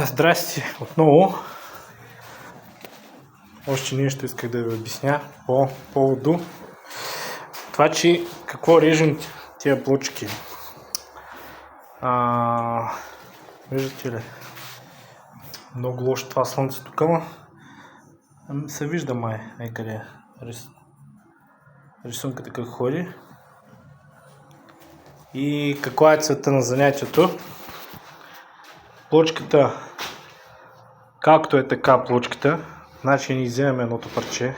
Здрасти отново. Още нещо исках да ви обясня по поводу това, че какво режем тия плочки. Виждате ли? Много лошо това слънце тук, се вижда май. Къде е? Рисунката как ходи. И каква е цвета на занятието? Плочката, както е така плочката, значи ни вземем едното парче.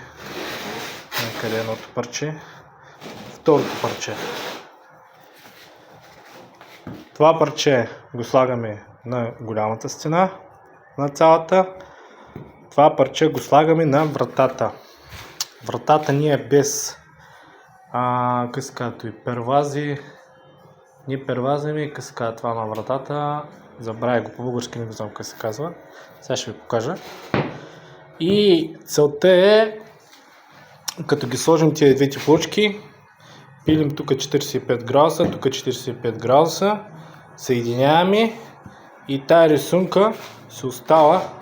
Къде е едното парче? Второто парче. Това парче го слагаме на голямата стена, на цялата. Това парче го слагаме на вратата. Вратата ни е без первази. Не первази ми, как се казва това на вратата. Забравя го, по-български не знам как се казва. Сега ще ви покажа. И целта е, като ги сложим тия двете плочки, пилим тук 45 градуса, тук 45 градуса, съединяваме и тая рисунка се остава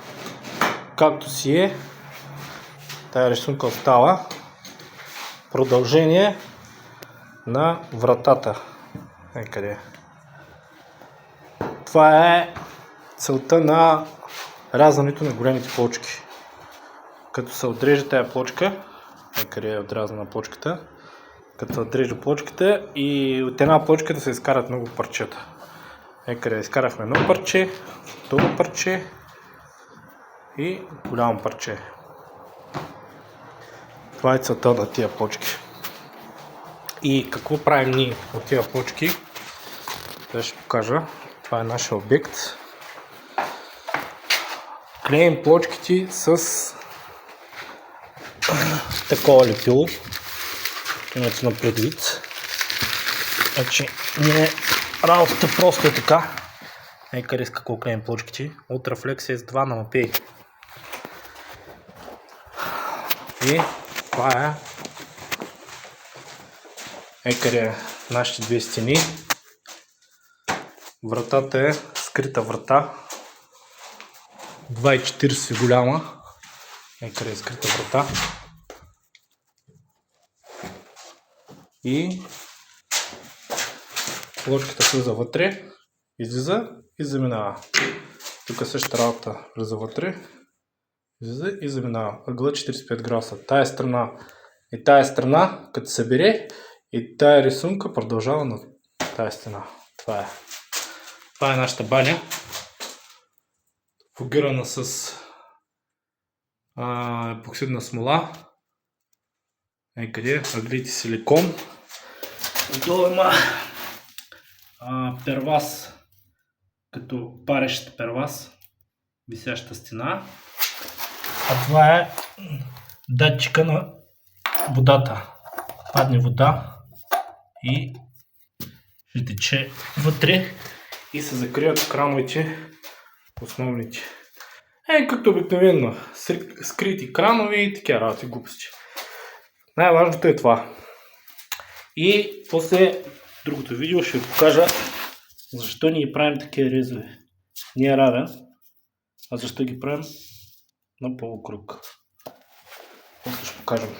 както си е. Тая рисунка остава продължение на вратата. Къде е? Това е целта на рязането на големите плочки. Като се отреже тая плочка, къде е отрязана плочката, като се отреже плочката и от една плочка да се изкарат много парчета. Къде изкарахме едно парче, второ парче и голямо парче. Това е целта на тия плочки. И какво правим ние от тия плочки? Да ще покажа. Това е нашия обект. Клеим плочките с такова лепило. Имате на предвид. Значи, не работата просто е така. Къде с какво клеим плочките? Ultraflex S2 на Mapei. И това е къде е нашите две стени. Вратата е скрита врата. 2,40 голяма. Къде е скрита врата. И плочката влиза вътре, излиза и заминава. Тук същата работа влиза вътре, излиза и заминава. Ъгъла 45 градуса. Тая страна и тая страна, като се бере, и тая рисунка продължава на тая стена. Това е. Това е нашата баня. Фугирана с епоксидна смола. Къде е? Аглит и силикон. Отдолу има перваз, като парещ перваз, висяща стена. А това е датчика на водата. Падне вода и ще тече вътре и се закрият крановете, основните. Както обикновено, скрити кранове и такива работи, глупости. Най-важното е това. И после другото видео ще ви покажа защо ние правим такива резове. Не е равен, а защо ги правим на полукруг. После ще покажем.